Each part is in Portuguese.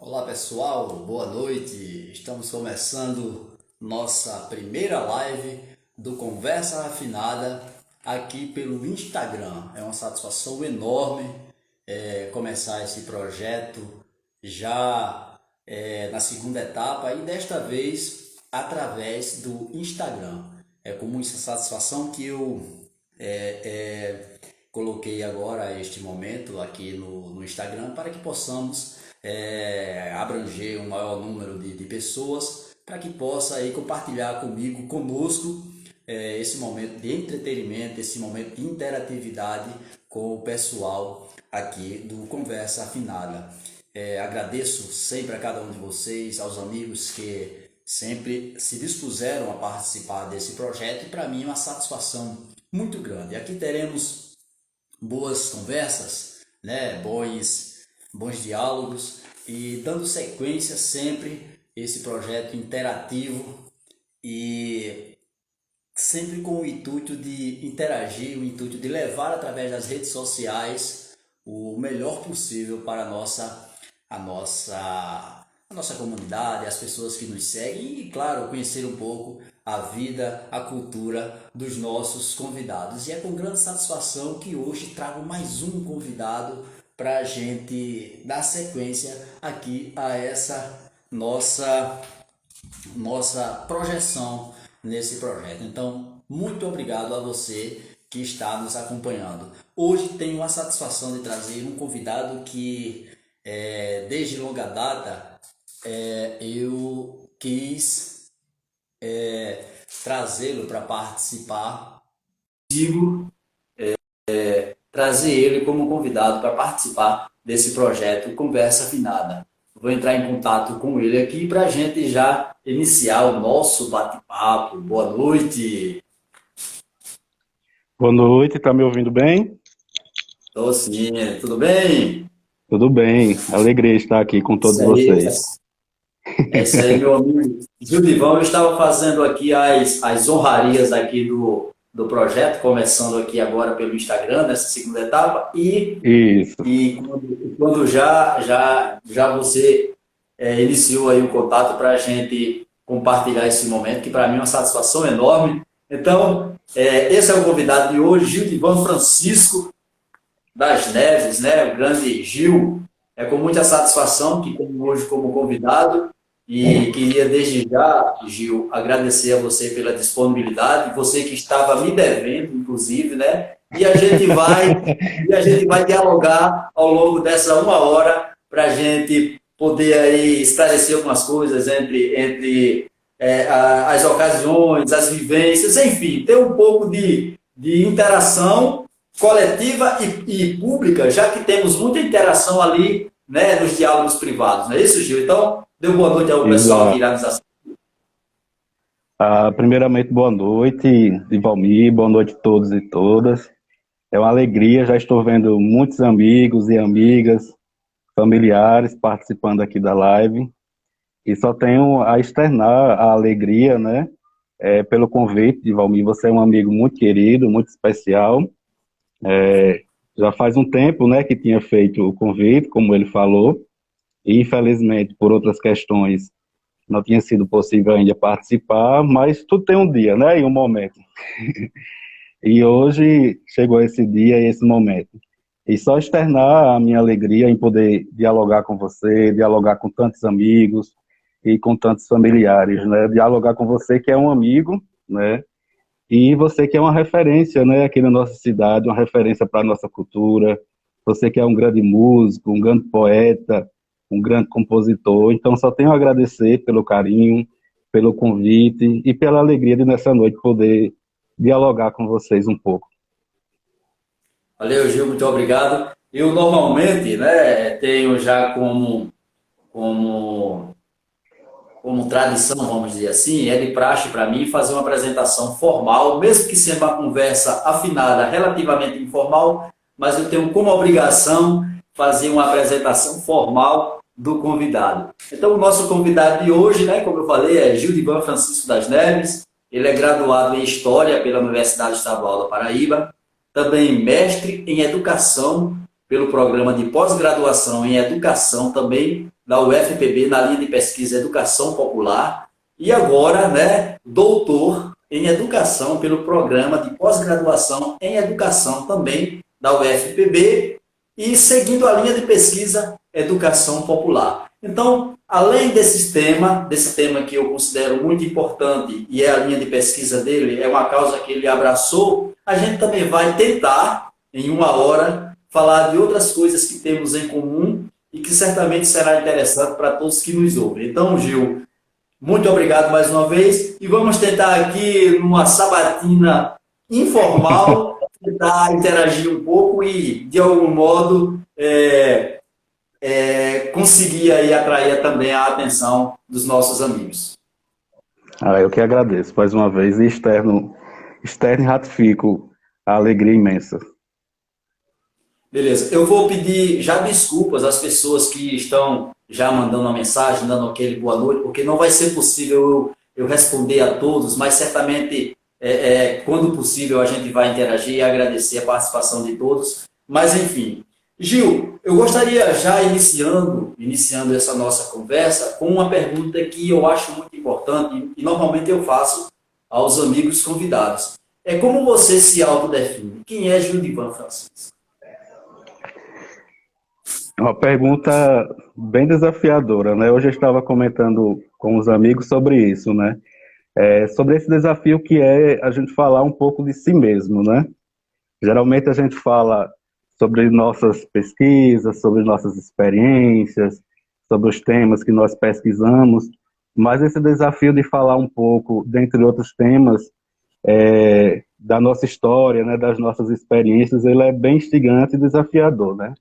Olá pessoal, boa noite. Estamos começando nossa primeira live do Conversa Rafinada aqui pelo Instagram. É uma satisfação enorme começar esse projeto já na segunda etapa e desta vez através do Instagram. É com muita satisfação que eu coloquei agora este momento aqui no Instagram para que possamos abranger um maior número de pessoas para que possa aí compartilhar conosco, esse momento de entretenimento, esse momento de interatividade com o pessoal aqui do Conversa Afinada. Agradeço sempre a cada um de vocês, aos amigos que sempre se dispuseram a participar desse projeto e para mim é uma satisfação muito grande. Aqui teremos boas conversas, né? Bons diálogos e dando sequência sempre esse projeto interativo e sempre com o intuito de interagir, o intuito de levar através das redes sociais o melhor possível para a nossa comunidade, as pessoas que nos seguem e, claro, conhecer um pouco a vida, a cultura dos nossos convidados. E é com grande satisfação que hoje trago mais um convidado para a gente dar sequência aqui a essa nossa projeção nesse projeto. Então, muito obrigado a você que está nos acompanhando. Hoje tenho a satisfação de trazer um convidado que, desde longa data, eu quis trazê-lo para participar. Digo, trazer ele como convidado para participar desse projeto Conversa Afinada. Vou entrar em contato com ele aqui para a gente já iniciar o nosso bate-papo. Boa noite. Boa noite, tá me ouvindo bem? Tô sim, tudo bem? Tudo bem, alegria estar aqui com todos Isso aí, vocês. é isso aí, meu amigo. Gildivão, eu estava fazendo aqui as honrarias aqui do projeto, começando aqui agora pelo Instagram, nessa segunda etapa, e Isso, E quando já você iniciou aí o contato para a gente compartilhar esse momento, que para mim é uma satisfação enorme. Então, esse é o convidado de hoje, Gildivan Francisco das Neves, né? O grande Gil. É com muita satisfação que tenho hoje como convidado e queria desde já, Gil, agradecer a você pela disponibilidade, você que estava me devendo, inclusive, né? E a gente vai dialogar ao longo dessa uma hora para a gente poder aí esclarecer algumas coisas entre as ocasiões, as vivências, enfim, ter um pouco de interação coletiva e pública, já que temos muita interação ali, né, nos diálogos privados, não é isso, Gil? Então, dê boa noite ao pessoal que exato. irá nos assistir. Primeiramente, boa noite, Ivalmir, boa noite a todos e todas. É uma alegria, já estou vendo muitos amigos e amigas, familiares participando aqui da live. E só tenho a externar a alegria, né, pelo convite, Ivalmir. Você é um amigo muito querido, muito especial. Já faz um tempo, né, que tinha feito o convite, como ele falou, e infelizmente, por outras questões, não tinha sido possível ainda participar, mas tudo tem um dia, né, e um momento. E hoje chegou esse dia e esse momento. E só externar a minha alegria em poder dialogar com você, dialogar com tantos amigos e com tantos familiares, né? Dialogar com você que é um amigo, né? E você que é uma referência, né, aqui na nossa cidade, uma referência para a nossa cultura. Você que é um grande músico, um grande poeta, um grande compositor. Então, só tenho a agradecer pelo carinho, pelo convite e pela alegria de, nessa noite, poder dialogar com vocês um pouco. Valeu, Gil, muito obrigado. Eu normalmente, né, tenho já como, como tradição, vamos dizer assim, é de praxe para mim fazer uma apresentação formal, mesmo que seja uma conversa afinada, relativamente informal, mas eu tenho como obrigação fazer uma apresentação formal do convidado. Então, o nosso convidado de hoje, né, como eu falei, é Gildivan Francisco das Neves. Ele é graduado em História pela Universidade Estadual da Paraíba, também mestre em Educação pelo Programa de Pós-Graduação em Educação, também da UFPB na linha de pesquisa Educação Popular e agora, né, doutor em Educação pelo programa de pós-graduação em Educação também da UFPB e seguindo a linha de pesquisa Educação Popular. Então, além desse tema que eu considero muito importante e é a linha de pesquisa dele, é uma causa que ele abraçou, a gente também vai tentar, em uma hora, falar de outras coisas que temos em comum e que certamente será interessante para todos que nos ouvem. Então, Gil, muito obrigado mais uma vez e vamos tentar aqui, numa sabatina informal, tentar interagir um pouco e, de algum modo, conseguir aí atrair também a atenção dos nossos amigos. Eu que agradeço mais uma vez e externo e ratifico a alegria imensa. Beleza, eu vou pedir já desculpas às pessoas que estão já mandando uma mensagem, dando aquele boa noite, porque não vai ser possível eu responder a todos, mas certamente, quando possível, a gente vai interagir e agradecer a participação de todos. Mas, enfim, Gil, eu gostaria já iniciando essa nossa conversa com uma pergunta que eu acho muito importante e normalmente eu faço aos amigos convidados. É como você se autodefine? Quem é Gildivan Francisco? É uma pergunta bem desafiadora, né? Hoje eu estava comentando com os amigos sobre isso, né? Sobre esse desafio que é a gente falar um pouco de si mesmo, né? Geralmente a gente fala sobre nossas pesquisas, sobre nossas experiências, sobre os temas que nós pesquisamos, mas esse desafio de falar um pouco, dentre outros temas, da nossa história, né, das nossas experiências, ele é bem instigante e desafiador, né?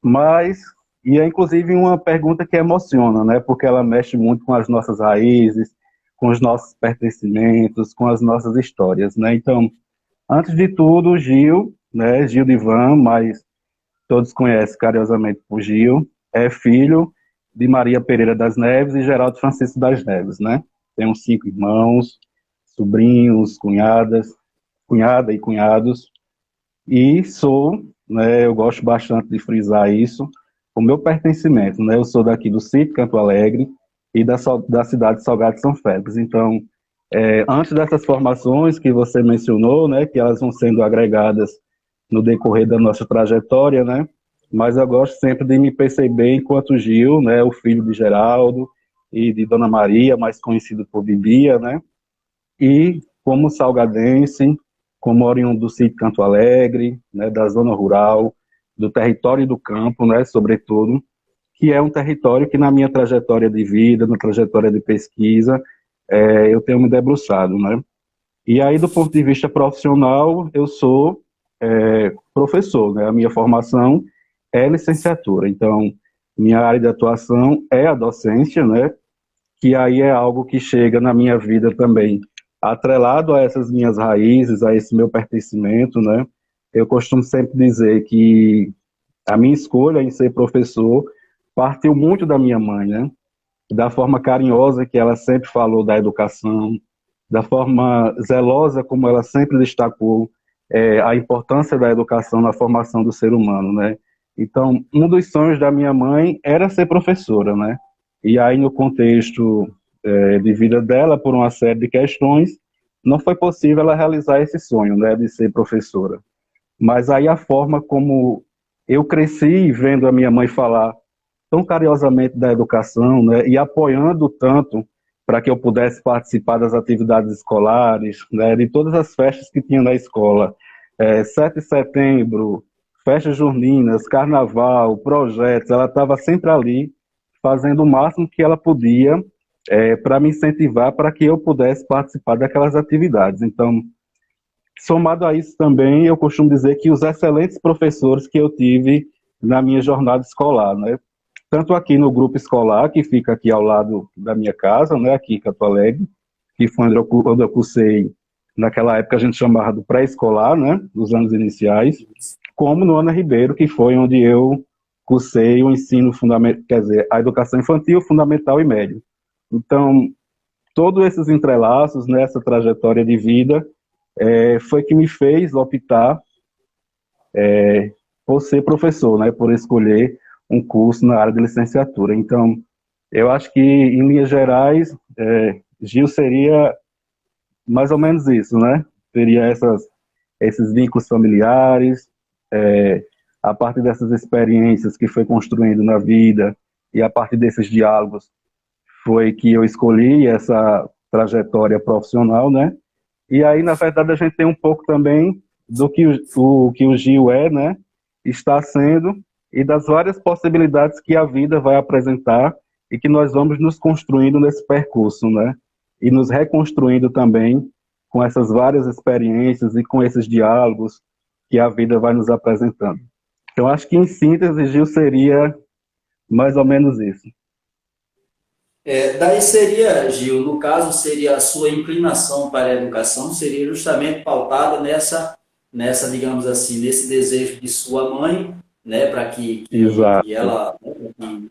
Mas, e é inclusive uma pergunta que emociona, né? Porque ela mexe muito com as nossas raízes, com os nossos pertencimentos, com as nossas histórias, né? Então, antes de tudo, Gil, né? Gildivan, mas todos conhecem carinhosamente por Gil, é filho de Maria Pereira das Neves e Geraldo Francisco das Neves, né? Tenho 5 irmãos, sobrinhos, cunhada e cunhados, e sou, né, eu gosto bastante de frisar isso, o meu pertencimento, né, eu sou daqui do sítio Canto Alegre e da cidade de Salgado de São Félix. Então, antes dessas formações que você mencionou, né, que elas vão sendo agregadas no decorrer da nossa trajetória, né, mas eu gosto sempre de me perceber enquanto Gil, né, o filho de Geraldo e de Dona Maria, mais conhecido por Bibia, né, e como salgadense, como oriundo do sítio Canto Alegre, né, da zona rural, do território do campo, né, sobretudo, que é um território que na minha trajetória de vida, na trajetória de pesquisa, eu tenho me debruçado, né. E aí, do ponto de vista profissional, eu sou professor, né, a minha formação é licenciatura, então, minha área de atuação é a docência, né, que aí é algo que chega na minha vida também atrelado a essas minhas raízes, a esse meu pertencimento, né? Eu costumo sempre dizer que a minha escolha em ser professor partiu muito da minha mãe, né? Da forma carinhosa que ela sempre falou da educação, da forma zelosa como ela sempre destacou a importância da educação na formação do ser humano, né? Então, um dos sonhos da minha mãe era ser professora, né? E aí, no contexto de vida dela, por uma série de questões, não foi possível ela realizar esse sonho, né, de ser professora. Mas aí a forma como eu cresci vendo a minha mãe falar tão carinhosamente da educação, né, e apoiando tanto para que eu pudesse participar das atividades escolares, né, de todas as festas que tinha na escola, 7 de setembro, festas juninas, carnaval, projetos, ela estava sempre ali fazendo o máximo que ela podia para me incentivar para que eu pudesse participar daquelas atividades. Então, somado a isso também, eu costumo dizer que os excelentes professores que eu tive na minha jornada escolar, né? Tanto aqui no grupo escolar, que fica aqui ao lado da minha casa, né, aqui em Canto Alegre, que foi onde eu cursei, naquela época a gente chamava do pré-escolar, né, dos anos iniciais, como no Ana Ribeiro, que foi onde eu cursei o ensino fundamental, quer dizer, a educação infantil, fundamental e médio. Então, todos esses entrelaços nessa trajetória de vida foi que me fez optar por ser professor, né, por escolher um curso na área de licenciatura. Então, eu acho que, em linhas gerais, Gil seria mais ou menos isso, né? Teria esses vínculos familiares, é, a partir dessas experiências que foi construindo na vida e a partir desses diálogos foi que eu escolhi essa trajetória profissional, né? E aí, na verdade, a gente tem um pouco também do que que o Gil é, né? Está sendo e das várias possibilidades que a vida vai apresentar e que nós vamos nos construindo nesse percurso, né? E nos reconstruindo também com essas várias experiências e com esses diálogos que a vida vai nos apresentando. Então, acho que, em síntese, Gil seria mais ou menos isso. Daí seria, Gil, no caso, seria a sua inclinação para a educação, seria justamente pautada nessa, digamos assim, nesse desejo de sua mãe, né, para que Exato, ela,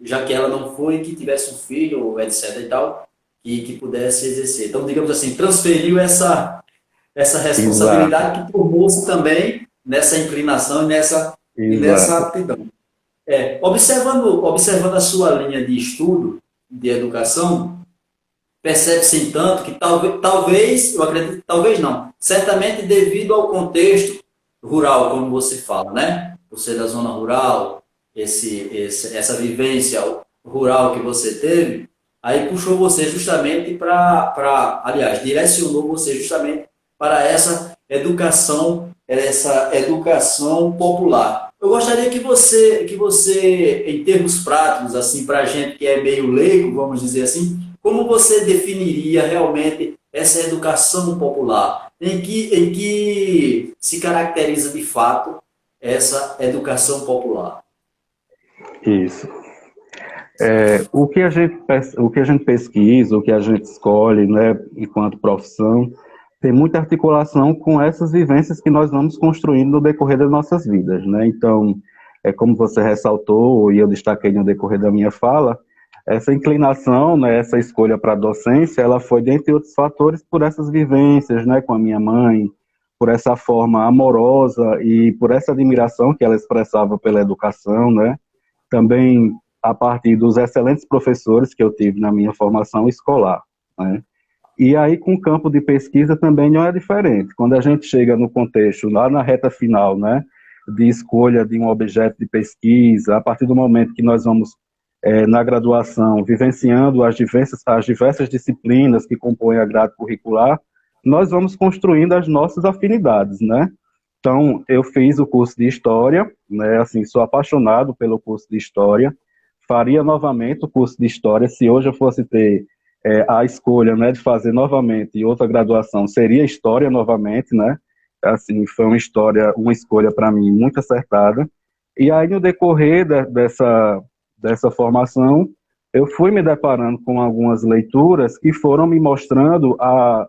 já que ela não foi, que tivesse um filho, etc. e tal, que pudesse exercer. Então, digamos assim, transferiu essa exato, responsabilidade que tornou-se também nessa inclinação e nessa exato. aptidão. Observando a sua linha de estudo de educação, percebe-se, entanto, que talvez, eu acredito, talvez não, certamente devido ao contexto rural, como você fala, né? Você da zona rural, essa vivência rural que você teve, aí puxou você justamente aliás, direcionou você justamente para essa educação popular. Eu gostaria que você, em termos práticos, assim, para a gente que é meio leigo, vamos dizer assim, como você definiria realmente essa educação popular? Em que se caracteriza de fato essa educação popular? Isso. O que a gente pesquisa, o que a gente escolhe, né, enquanto profissão, tem muita articulação com essas vivências que nós vamos construindo no decorrer das nossas vidas, né? Então, como você ressaltou e eu destaquei no decorrer da minha fala, essa inclinação, né, essa escolha para a docência, ela foi, dentre outros fatores, por essas vivências, né, com a minha mãe, por essa forma amorosa e por essa admiração que ela expressava pela educação, né? Também a partir dos excelentes professores que eu tive na minha formação escolar, né? E aí, com o campo de pesquisa também não é diferente. Quando a gente chega no contexto, lá na reta final, né, de escolha de um objeto de pesquisa, a partir do momento que nós vamos, na graduação, vivenciando as diversas disciplinas que compõem a grade curricular, nós vamos construindo as nossas afinidades, né? Então, eu fiz o curso de História, né, assim, sou apaixonado pelo curso de História, faria novamente o curso de História, se hoje eu fosse ter a escolha, né, de fazer novamente outra graduação, seria História novamente, né, assim, foi uma escolha para mim muito acertada, e aí no decorrer dessa formação, eu fui me deparando com algumas leituras que foram me mostrando a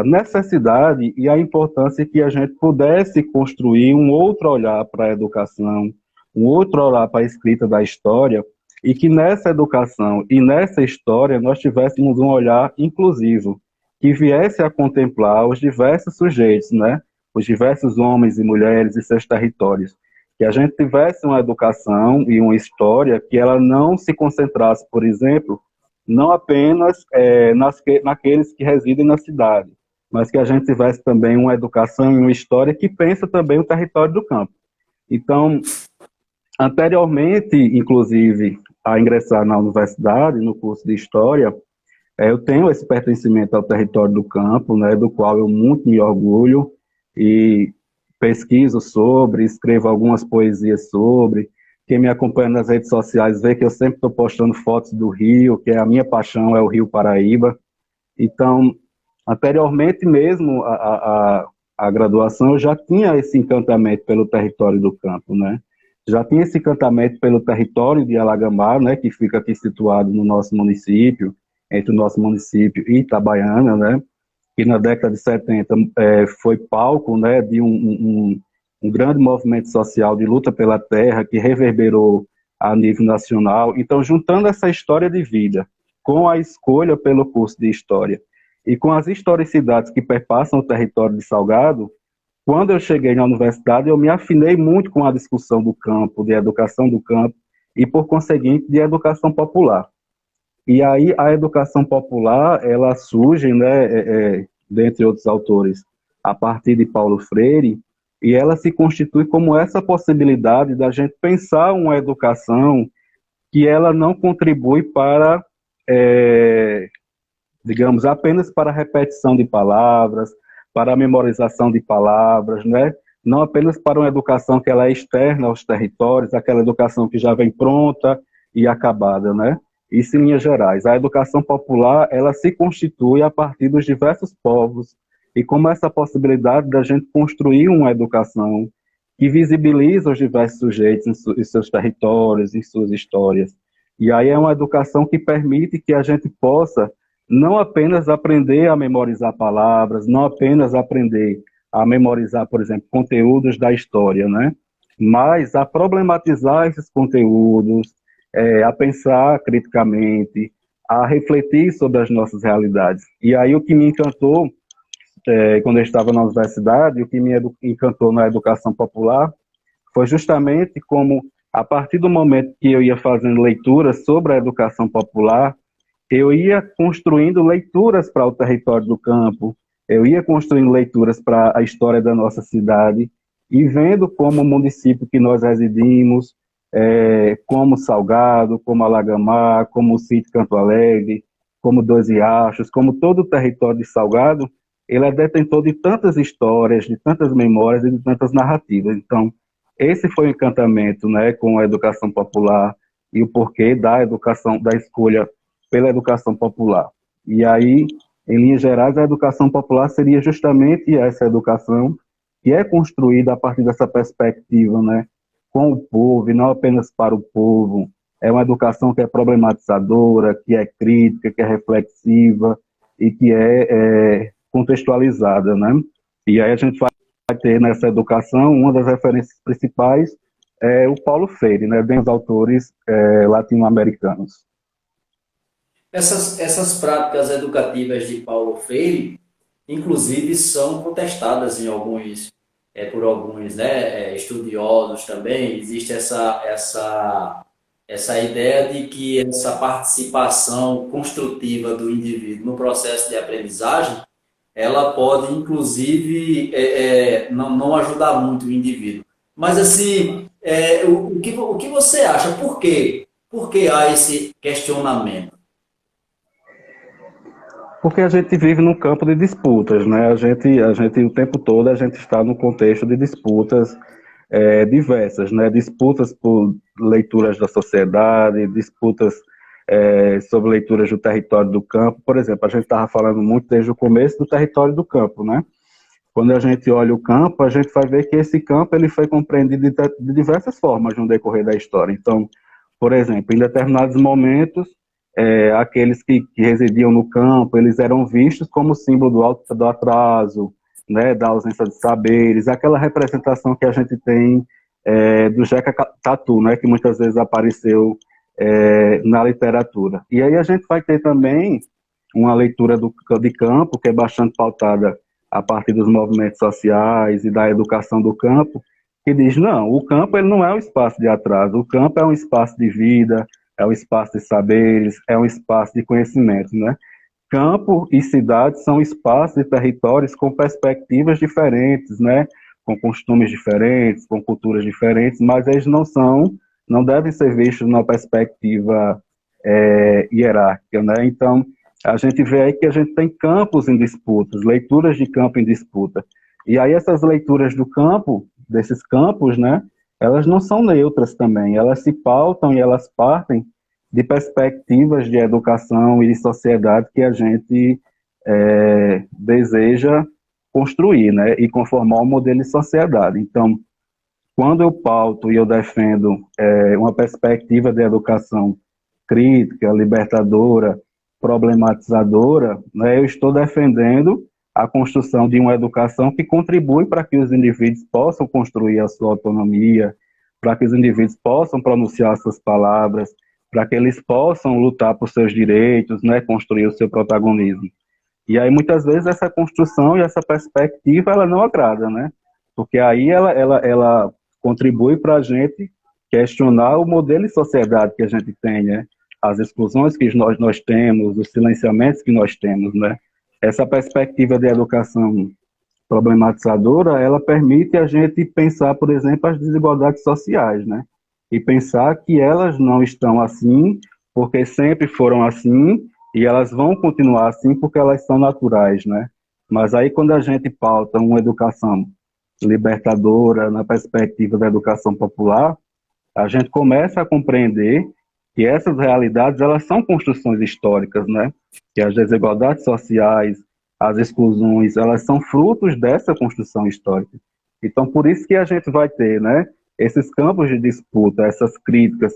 necessidade e a importância que a gente pudesse construir um outro olhar para a educação, um outro olhar para a escrita da história, e que nessa educação e nessa história nós tivéssemos um olhar inclusivo, que viesse a contemplar os diversos sujeitos, né? Os diversos homens e mulheres e seus territórios. Que a gente tivesse uma educação e uma história que ela não se concentrasse, por exemplo, não apenas naqueles que residem na cidade, mas que a gente tivesse também uma educação e uma história que pensa também o território do campo. Então, anteriormente, inclusive, a ingressar na universidade, no curso de História, eu tenho esse pertencimento ao território do campo, né, do qual eu muito me orgulho e pesquiso sobre, escrevo algumas poesias sobre. Quem me acompanha nas redes sociais vê que eu sempre estou postando fotos do Rio, que é a minha paixão, é o Rio Paraíba. Então, anteriormente mesmo a graduação, eu já tinha esse encantamento pelo território do campo, né? Já tinha esse encantamento pelo território de Alagamar, né, que fica aqui situado no nosso município, entre o nosso município e Itabaiana, né, que na década de 70 foi palco, né, de um grande movimento social de luta pela terra que reverberou a nível nacional. Então, juntando essa história de vida com a escolha pelo curso de História e com as historicidades que perpassam o território de Salgado, quando eu cheguei na universidade, eu me afinei muito com a discussão do campo, de educação do campo, e, por conseguinte, de educação popular. E aí a educação popular, ela surge, né, dentre outros autores, a partir de Paulo Freire, e ela se constitui como essa possibilidade da gente pensar uma educação que ela não contribui para, é, digamos, apenas para a repetição de palavras, para a memorização de palavras, né? Não apenas para uma educação que ela é externa aos territórios, aquela educação que já vem pronta e acabada, né? Isso em linhas gerais. A educação popular, ela se constitui a partir dos diversos povos e como essa possibilidade da gente construir uma educação que visibiliza os diversos sujeitos em seus territórios, em suas histórias. E aí é uma educação que permite que a gente possa não apenas aprender a memorizar palavras, não apenas aprender a memorizar, por exemplo, conteúdos da história, né? Mas a problematizar esses conteúdos, a pensar criticamente, a refletir sobre as nossas realidades. E aí o que me encantou, quando eu estava na universidade, o que me encantou na educação popular, foi justamente como, a partir do momento que eu ia fazendo leituras sobre a educação popular, eu ia construindo leituras para o território do campo, eu ia construindo leituras para a história da nossa cidade e vendo como o município que nós residimos, como Salgado, como Alagamar, como o sítio Canto Alegre, como Dois Riachos, como todo o território de Salgado, ele é detentor de tantas histórias, de tantas memórias e de tantas narrativas. Então, esse foi o encantamento, né, com a educação popular e o porquê da educação, da escolha pela educação popular. E aí, em linhas gerais, a educação popular seria justamente essa educação que é construída a partir dessa perspectiva, né, com o povo e não apenas para o povo. É uma educação que é problematizadora, que é crítica, que é reflexiva e que é contextualizada, né? E aí a gente vai ter nessa educação, uma das referências principais é o Paulo Freire, né, bem os autores latino-americanos. Essas práticas educativas de Paulo Freire, inclusive, são contestadas por alguns, né, estudiosos também. Existe essa ideia de que essa participação construtiva do indivíduo no processo de aprendizagem, ela pode, inclusive, não ajudar muito o indivíduo. Mas, assim, o que você acha? Por quê? Por que há esse questionamento? Porque a gente vive num campo de disputas, né? A gente o tempo todo a gente está no contexto de disputas diversas, né? Disputas por leituras da sociedade, disputas sobre leituras do território do campo. Por exemplo, a gente estava falando muito desde o começo do território do campo, né? Quando a gente olha o campo, a gente vai ver que esse campo ele foi compreendido de diversas formas no decorrer da história. Então, por exemplo, em determinados momentos, aqueles que residiam no campo, eles eram vistos como símbolo do atraso, né, da ausência de saberes, aquela representação que a gente tem do Jeca Tatu, né, que muitas vezes apareceu na literatura. E aí a gente vai ter também uma leitura de campo, que é bastante pautada a partir dos movimentos sociais e da educação do campo, que diz, não, o campo ele não é um espaço de atraso, o campo é um espaço de vida, é um espaço de saberes, é um espaço de conhecimento, né? Campo e cidade são espaços e territórios com perspectivas diferentes, né? Com costumes diferentes, com culturas diferentes, mas eles não devem ser vistos numa perspectiva hierárquica, né? Então, a gente vê aí que a gente tem campos em disputas, leituras de campo em disputa. E aí essas leituras do campo, desses campos, né, elas não são neutras também, elas se pautam e elas partem de perspectivas de educação e de sociedade que a gente deseja construir, né, e conformar um modelo de sociedade. Então, quando eu pauto e eu defendo uma perspectiva de educação crítica, libertadora, problematizadora, né, eu estou defendendo a construção de uma educação que contribui para que os indivíduos possam construir a sua autonomia, para que os indivíduos possam pronunciar suas palavras, para que eles possam lutar por seus direitos, né, construir o seu protagonismo. E aí, muitas vezes, essa construção e essa perspectiva, ela não agrada, né? porque aí ela contribui para a gente questionar o modelo de sociedade que a gente tem, né? As exclusões que nós temos, os silenciamentos que nós temos, né? Essa perspectiva de educação problematizadora, ela permite a gente pensar, por exemplo, as desigualdades sociais, né? E pensar que elas não estão assim porque sempre foram assim e elas vão continuar assim porque elas são naturais, né? Mas aí quando a gente pauta uma educação libertadora na perspectiva da educação popular, a gente começa a compreender que essas realidades elas são construções históricas, né? Que as desigualdades sociais, as exclusões, elas são frutos dessa construção histórica. Então, por isso que a gente vai ter, né, esses campos de disputa, essas críticas,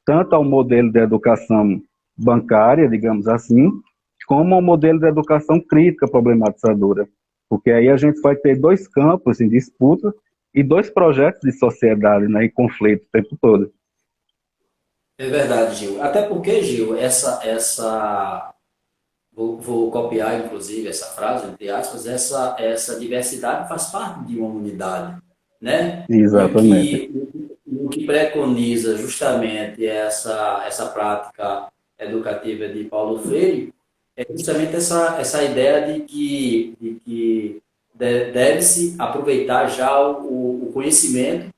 tanto ao modelo de educação bancária, digamos assim, como ao modelo de educação crítica problematizadora. Porque aí a gente vai ter dois campos em disputa e dois projetos de sociedade, né, em conflito o tempo todo. É verdade, Gil. Até porque, Gil, vou copiar, inclusive, essa frase, entre aspas, essa diversidade faz parte de uma unidade, né? Exatamente. O que preconiza justamente essa prática educativa de Paulo Freire é justamente essa ideia de que deve-se aproveitar já o conhecimento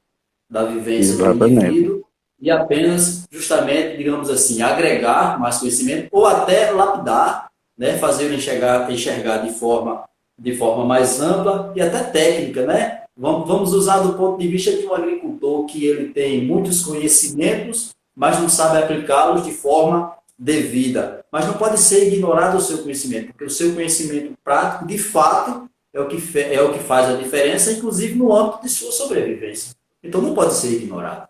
da vivência do Exatamente. indivíduo e apenas, justamente, digamos assim, agregar mais conhecimento ou até lapidar, né, fazer enxergar de forma mais ampla e até técnica, né? Vamos usar do ponto de vista de um agricultor que ele tem muitos conhecimentos, mas não sabe aplicá-los de forma devida. Mas não pode ser ignorado o seu conhecimento, porque o seu conhecimento prático, de fato, é o que faz a diferença, inclusive no âmbito de sua sobrevivência. Então não pode ser ignorado.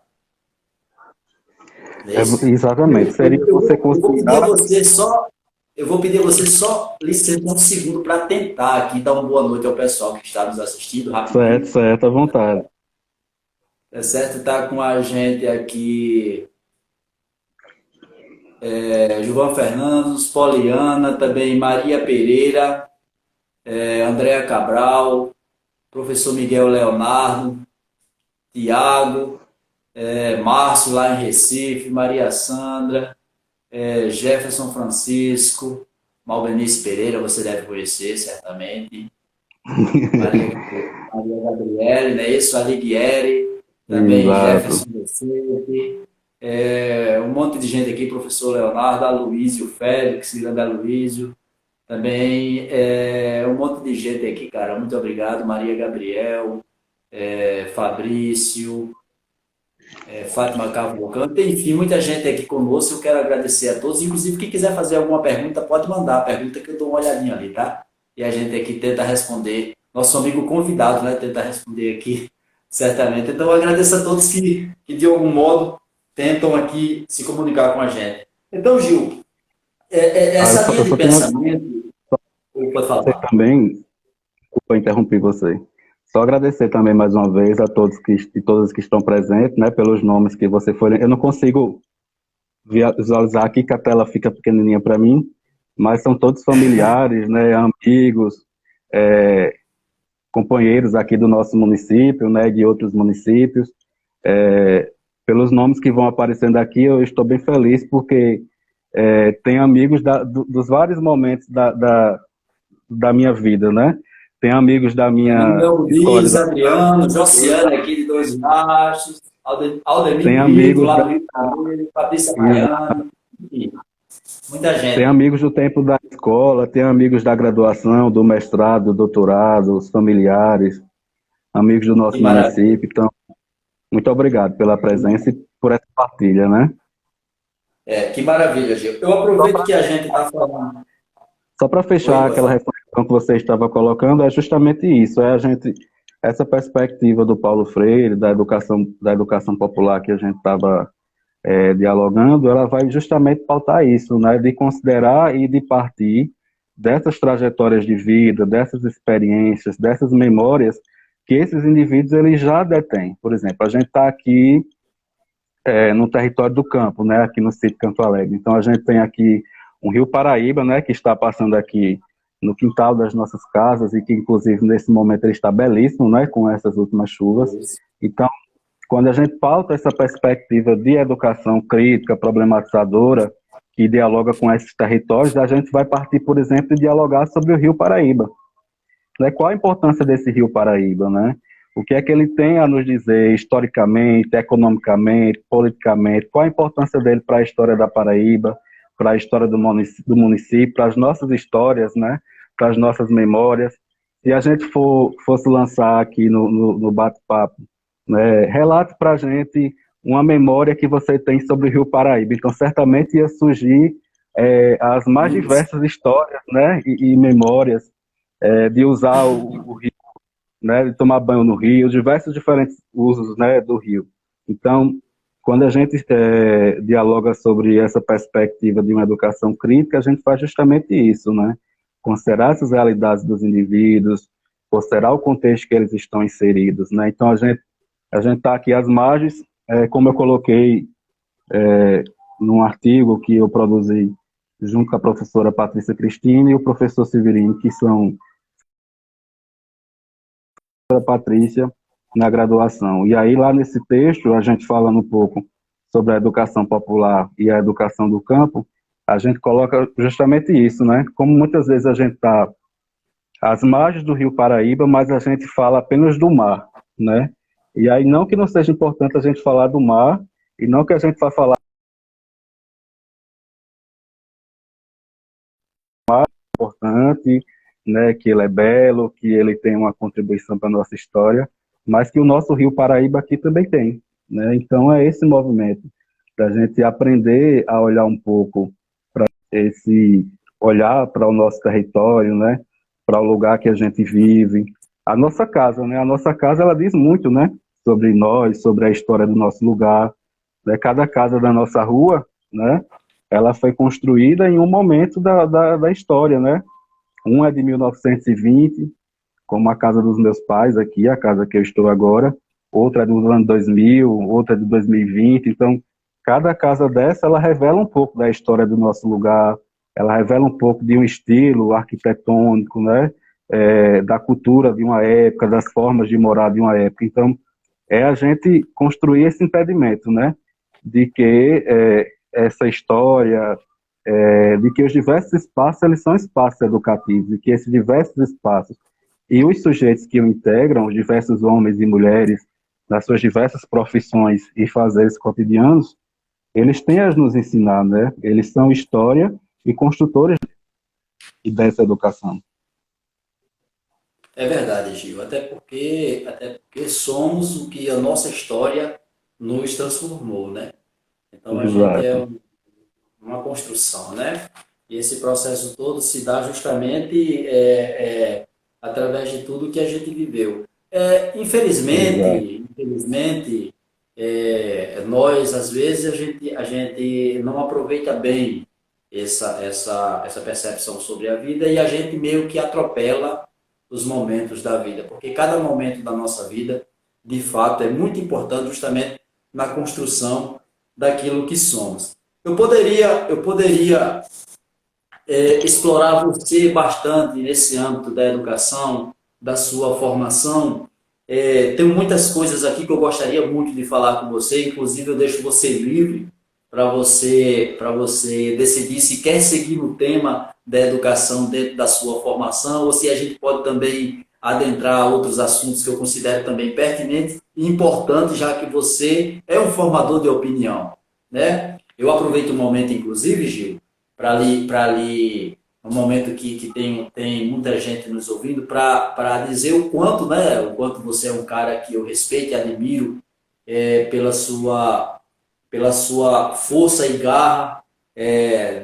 Não é isso? Exatamente. Eu, Seria eu, eu você vou, eu vou pedir a considerar. você só, eu vou pedir a você só licença um segundo para tentar aqui dar uma boa noite ao pessoal que está nos assistindo Certo, rapidinho. certo, à vontade. É certo? Está com a gente aqui João Fernandes, Poliana, também Maria Pereira, Andréa Cabral, professor Miguel Leonardo, Tiago, Márcio lá em Recife, Maria Sandra, Jefferson Francisco, Malbenice Pereira, você deve conhecer certamente, Maria Gabriele, não é isso? Alighieri, também Exato. Jefferson Vicente, um monte de gente aqui, professor Leonardo, Aloysio Félix, grande Aloysio, também um monte de gente aqui, cara, muito obrigado, Maria Gabriel, Fabrício, Fátima Cavalcante, enfim, muita gente aqui conosco. Eu quero agradecer a todos. Inclusive, quem quiser fazer alguma pergunta, pode mandar a pergunta que eu dou uma olhadinha ali, tá? E a gente aqui tenta responder. Nosso amigo convidado, né? Tenta responder aqui, certamente. Então, eu agradeço a todos que de algum modo, tentam aqui se comunicar com a gente. Então, Gil, Eu essa só, linha eu de só tenho pensamento. Pode você falar. também, desculpa interromper você. Só agradecer também mais uma vez a todos e todas que estão presentes, né, pelos nomes que você foi. Eu não consigo visualizar aqui que a tela fica pequenininha para mim, mas são todos familiares, né, amigos, é, companheiros aqui do nosso município, né, de outros municípios. Pelos nomes que vão aparecendo aqui, eu estou bem feliz porque tenho amigos dos vários momentos da minha vida, né? Tenho amigos da Meu nome minha é escola, Luiz, Adriano, Josiane aqui de Dois Machos, Aldemir tenho Brito, amigos lá do Rio de Janeiro, Patrícia Baiano, enfim, muita tenho gente. amigos do tempo da escola, tenho amigos da graduação, do mestrado, do doutorado, os familiares, amigos do Que nosso maravilha. município. Então, muito obrigado pela presença e por essa partilha, né? Que maravilha, Gil. Eu aproveito que a gente está falando. Só para Oi, fechar pode aquela falar. reflexão que você estava colocando, é justamente isso, essa perspectiva do Paulo Freire, da educação popular que a gente estava dialogando, ela vai justamente pautar isso, né, de considerar e de partir dessas trajetórias de vida, dessas experiências, dessas memórias que esses indivíduos eles já detêm. Por exemplo, a gente está aqui no território do campo, né, aqui no sítio Campo Alegre. Então a gente tem aqui um rio Paraíba, né, que está passando aqui no quintal das nossas casas, e que inclusive nesse momento ele está belíssimo, né, com essas últimas chuvas. Então, quando a gente pauta essa perspectiva de educação crítica, problematizadora, que dialoga com esses territórios, a gente vai partir, por exemplo, de dialogar sobre o Rio Paraíba. Né? Qual a importância desse Rio Paraíba, né? O que é que ele tem a nos dizer historicamente, economicamente, politicamente? Qual a importância dele para a história da Paraíba, para a história do município, para as nossas histórias, né? Para as nossas memórias? Se a gente fosse lançar aqui no bate-papo, né? Relate para a gente uma memória que você tem sobre o Rio Paraíba. Então, certamente ia surgir as mais diversas histórias, né? E memórias de usar o rio, né, de tomar banho no rio, diversos diferentes usos, né, do rio. Então, quando a gente dialoga sobre essa perspectiva de uma educação crítica, a gente faz justamente isso, né? Considerar essas realidades dos indivíduos, considerar o contexto que eles estão inseridos, né? Então, a gente está aqui às margens, como eu coloquei num artigo que eu produzi junto com a professora Patrícia Cristina e o professor Severino, que são a Patrícia na graduação. E aí, lá nesse texto, a gente falando um pouco sobre a educação popular e a educação do campo, a gente coloca justamente isso, né? Como muitas vezes a gente está às margens do Rio Paraíba, mas a gente fala apenas do mar, né? E aí, não que não seja importante a gente falar do mar, e não que a gente vá falar importante, né, que ele é belo, que ele tem uma contribuição para a nossa história, mas que o nosso Rio Paraíba aqui também tem, né? Então é esse movimento da gente aprender a olhar um pouco para esse olhar para o nosso território, né, para o lugar que a gente vive, a nossa casa, né? A nossa casa ela diz muito, né, sobre nós, sobre a história do nosso lugar, né? Cada casa da nossa rua, né, ela foi construída em um momento da história, né? Um é de 1920, como a casa dos meus pais aqui, a casa que eu estou agora. Outra é do ano 2000, outra é de 2020. Então, cada casa dessa, ela revela um pouco da história do nosso lugar, ela revela um pouco de um estilo arquitetônico, né? Da cultura de uma época, das formas de morar de uma época. Então, é a gente construir esse impedimento, né? De que essa história, de que os diversos espaços eles são espaços educativos e que esses diversos espaços e os sujeitos que o integram, os diversos homens e mulheres, nas suas diversas profissões e fazeres cotidianos, eles têm a nos ensinar, né? Eles são história e construtores dessa educação. É verdade, Gil. Até porque somos o que a nossa história nos transformou, né? Então a gente é Exato. uma construção, né? E esse processo todo se dá justamente através de tudo que a gente viveu. Exato. Infelizmente, nós às vezes a gente não aproveita bem essa percepção sobre a vida e a gente meio que atropela os momentos da vida, porque cada momento da nossa vida, de fato, é muito importante justamente na construção daquilo que somos. Eu poderia explorar você bastante nesse âmbito da educação, da sua formação. Tem muitas coisas aqui que eu gostaria muito de falar com você, inclusive eu deixo você livre para você decidir se quer seguir no tema da educação dentro da sua formação ou se a gente pode também adentrar outros assuntos que eu considero também pertinentes e importantes, já que você é um formador de opinião, né? Eu aproveito o momento, inclusive, Gil, para ali um momento que tem muita gente nos ouvindo, para dizer o quanto, né, o quanto você é um cara que eu respeito e admiro pela sua força e garra,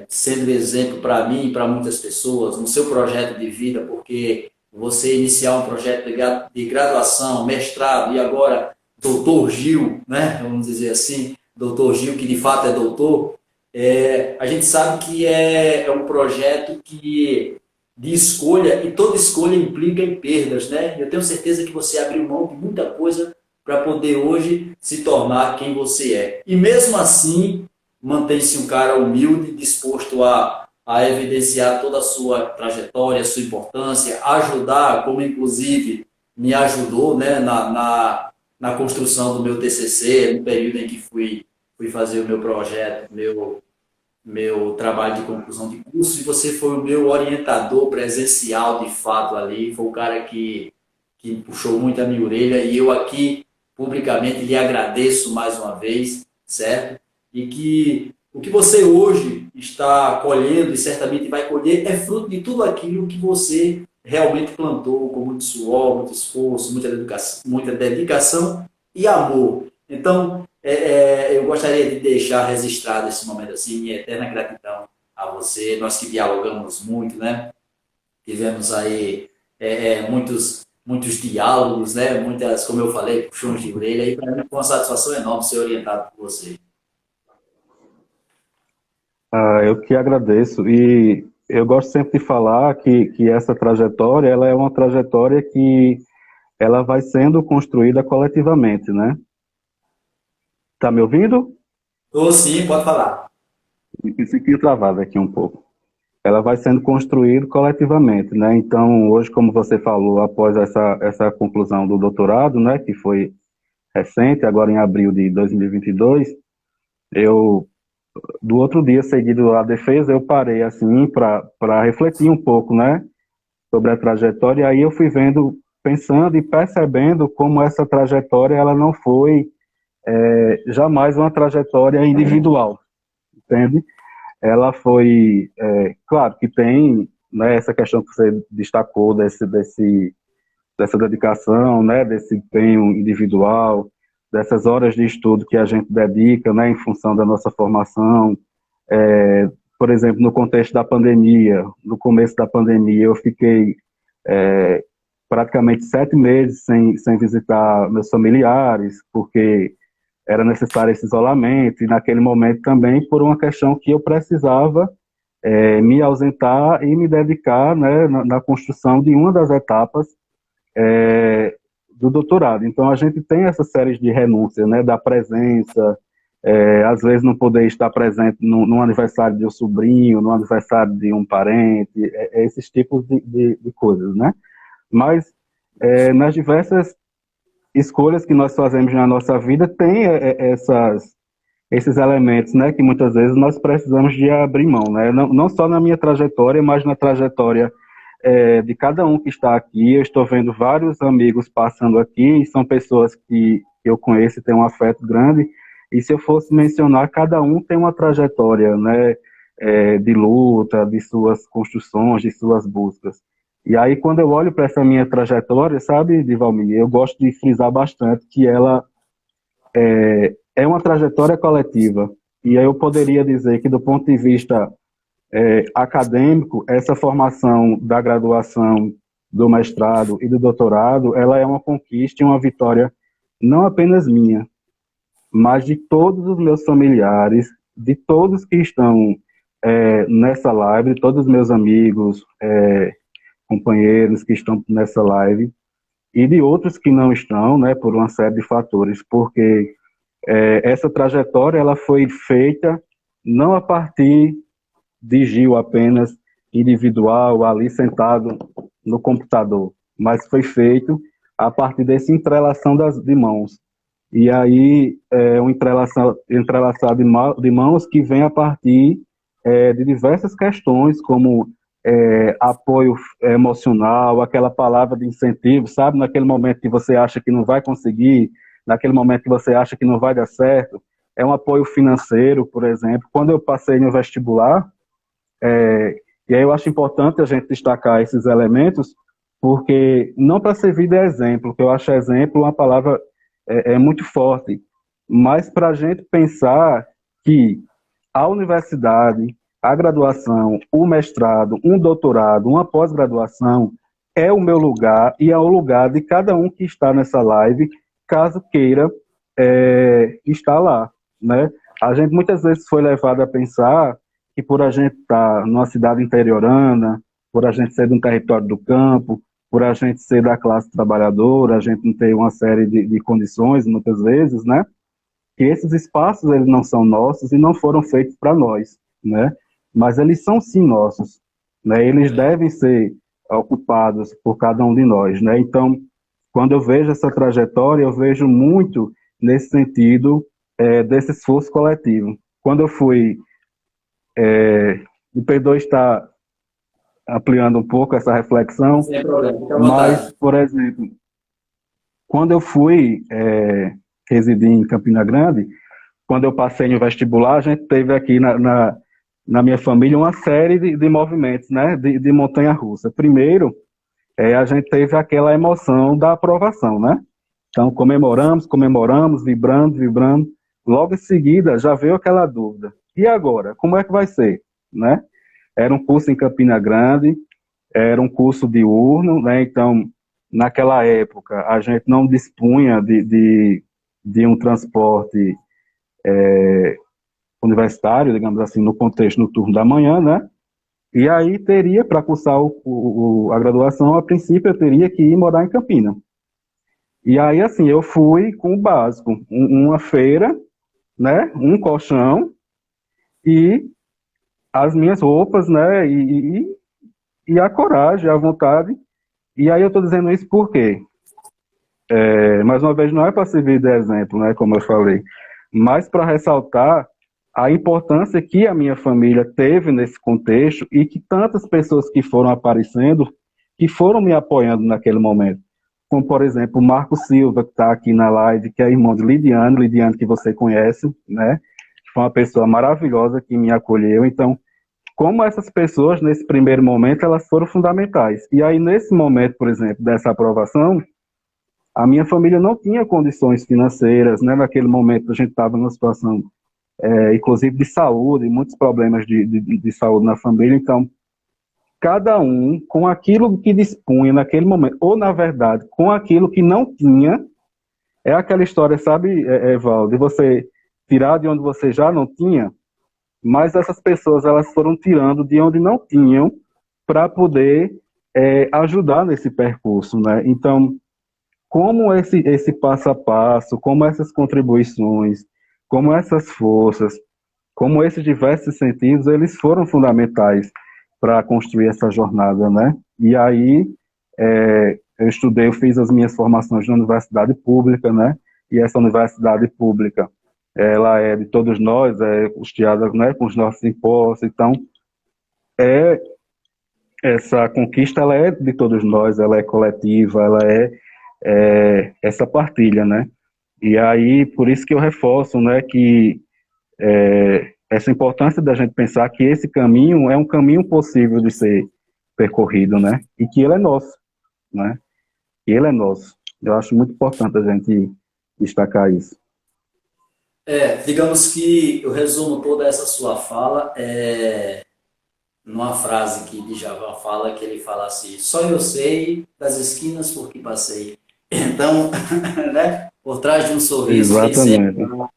sendo exemplo para mim e para muitas pessoas no seu projeto de vida, porque você iniciar um projeto de graduação, mestrado e agora doutor Gil, né, vamos dizer assim, doutor Gil, que de fato é doutor, a gente sabe que é um projeto de escolha, e toda escolha implica em perdas, né? Eu tenho certeza que você abriu mão de muita coisa para poder hoje se tornar quem você é. E mesmo assim, mantém-se um cara humilde, disposto a evidenciar toda a sua trajetória, a sua importância, ajudar, como inclusive me ajudou, né, na construção do meu TCC, no período em que fui fazer o meu projeto, meu trabalho de conclusão de curso, e você foi o meu orientador presencial de fato ali, foi o cara que puxou muito a minha orelha, e eu aqui publicamente lhe agradeço mais uma vez, certo? E que o que você hoje está colhendo e certamente vai colher é fruto de tudo aquilo que você realmente plantou com muito suor, muito esforço, muita dedicação e amor. Então, eu gostaria de deixar registrado esse momento assim, minha eterna gratidão a você. Nós que dialogamos muito, né? Tivemos aí muitos diálogos, né? Muitas, como eu falei, puxões de orelha. E para mim foi uma satisfação enorme ser orientado por você. Eu que agradeço. E eu gosto sempre de falar que essa trajetória, ela é uma trajetória que ela vai sendo construída coletivamente, né? Tá me ouvindo? Tô sim, pode falar. Esse aqui travado aqui um pouco. Ela vai sendo construída coletivamente, né? Então, hoje, como você falou, após essa conclusão do doutorado, né, que foi recente, agora em abril de 2022, eu, do outro dia seguido à defesa, eu parei, assim, para refletir um pouco, né, sobre a trajetória, e aí eu fui vendo, pensando e percebendo como essa trajetória, ela não foi jamais uma trajetória individual, entende? Ela foi, claro que tem, né, essa questão que você destacou dessa dedicação, né, desse empenho individual, dessas horas de estudo que a gente dedica, né, em função da nossa formação. Por exemplo, no contexto da pandemia, no começo da pandemia, eu fiquei é, praticamente 7 meses sem visitar meus familiares, porque era necessário esse isolamento, e naquele momento também por uma questão que eu precisava me ausentar e me dedicar, né, na construção de uma das etapas do doutorado. Então, a gente tem essa série de renúncias, né, da presença, às vezes não poder estar presente no aniversário de um sobrinho, no aniversário de um parente, esses tipos de coisas, né? Mas, nas diversas escolhas que nós fazemos na nossa vida, tem esses elementos, né, que muitas vezes nós precisamos de abrir mão, né? Não só na minha trajetória, mas na trajetória de cada um que está aqui. Eu estou vendo vários amigos passando aqui, e são pessoas que eu conheço e tenho um afeto grande, e se eu fosse mencionar, cada um tem uma trajetória, né, de luta, de suas construções, de suas buscas. E aí, quando eu olho para essa minha trajetória, sabe, Divalmir, eu gosto de frisar bastante que ela é uma trajetória coletiva. E aí eu poderia dizer que, do ponto de vista acadêmico, essa formação da graduação, do mestrado e do doutorado, ela é uma conquista e uma vitória não apenas minha, mas de todos os meus familiares, de todos que estão nessa live, de todos os meus amigos, companheiros que estão nessa live, e de outros que não estão, né, por uma série de fatores, porque essa trajetória ela foi feita não a partir de Gil apenas individual, ali sentado no computador, mas foi feito a partir dessa entrelação de mãos. E aí um entrelaçado de mãos que vem a partir de diversas questões, como apoio emocional, aquela palavra de incentivo, sabe? Naquele momento que você acha que não vai conseguir, naquele momento que você acha que não vai dar certo, é um apoio financeiro, por exemplo. Quando eu passei no vestibular, e aí eu acho importante a gente destacar esses elementos, porque não para servir de exemplo, que eu acho exemplo uma palavra muito forte, mas para a gente pensar que a universidade, a graduação, o mestrado, um doutorado, uma pós-graduação é o meu lugar e é o lugar de cada um que está nessa live, caso queira estar lá, né? A gente muitas vezes foi levado a pensar que por a gente estar numa cidade interiorana, por a gente ser de um território do campo, por a gente ser da classe trabalhadora, a gente não ter uma série de condições, muitas vezes, né? Que esses espaços eles não são nossos e não foram feitos para nós, né? mas eles são sim nossos, né? Eles devem ser ocupados por cada um de nós, né? Então, quando eu vejo essa trajetória, eu vejo muito nesse sentido desse esforço coletivo. Quando eu fui, me perdoe estar ampliando um pouco essa reflexão, Sem problema, fica à mas, vontade. por exemplo, quando eu fui residir em Campina Grande, quando eu passei no vestibular, a gente teve aqui na minha família uma série de movimentos, né, de montanha-russa. Primeiro, a gente teve aquela emoção da aprovação, né? Então, comemoramos, vibrando, vibrando. Logo em seguida, já veio aquela dúvida. E agora? Como é que vai ser? Né? Era um curso em Campina Grande, era um curso diurno, né? Então, naquela época, a gente não dispunha de um transporte universitário, digamos assim, no contexto no turno da manhã, né? E aí teria, para cursar a graduação, a princípio eu teria que ir morar em Campina. E aí, assim, eu fui com o básico, uma feira, né, um colchão e as minhas roupas, né, e a coragem, a vontade. E aí eu estou dizendo isso por quê? Mais uma vez, não é para servir de exemplo, né, como eu falei, mas para ressaltar a importância que a minha família teve nesse contexto e que tantas pessoas que foram aparecendo, que foram me apoiando naquele momento. Como, por exemplo, o Marco Silva, que está aqui na live, que é irmão de Lidiane que você conhece, né? Que foi uma pessoa maravilhosa que me acolheu. Então, como essas pessoas, nesse primeiro momento, elas foram fundamentais. E aí, nesse momento, por exemplo, dessa aprovação, a minha família não tinha condições financeiras, né? Naquele momento, a gente estava numa situação, inclusive, de saúde, muitos problemas de saúde na família. Então, cada um com aquilo que dispunha naquele momento, ou na verdade, com aquilo que não tinha, é aquela história, sabe, Val, de você tirar de onde você já não tinha, mas essas pessoas elas foram tirando de onde não tinham para poder ajudar nesse percurso, né? Então, como esse passo a passo, como essas contribuições, como essas forças, como esses diversos sentidos, eles foram fundamentais para construir essa jornada, né? E aí, eu fiz as minhas formações na universidade pública, né? E essa universidade pública, ela é de todos nós, é custeada, né, com os nossos impostos, então, essa conquista, ela é de todos nós, ela é coletiva, ela é essa partilha, né? E aí, por isso que eu reforço, né, que essa importância da gente pensar que esse caminho é um caminho possível de ser percorrido, né? E que ele é nosso, né? Que ele é nosso. Eu acho muito importante a gente destacar isso. Digamos que eu resumo toda essa sua fala numa frase que Djavan fala, que ele fala assim: só eu sei das esquinas por que passei. Então, né, por trás de um sorriso tem sempre Exatamente.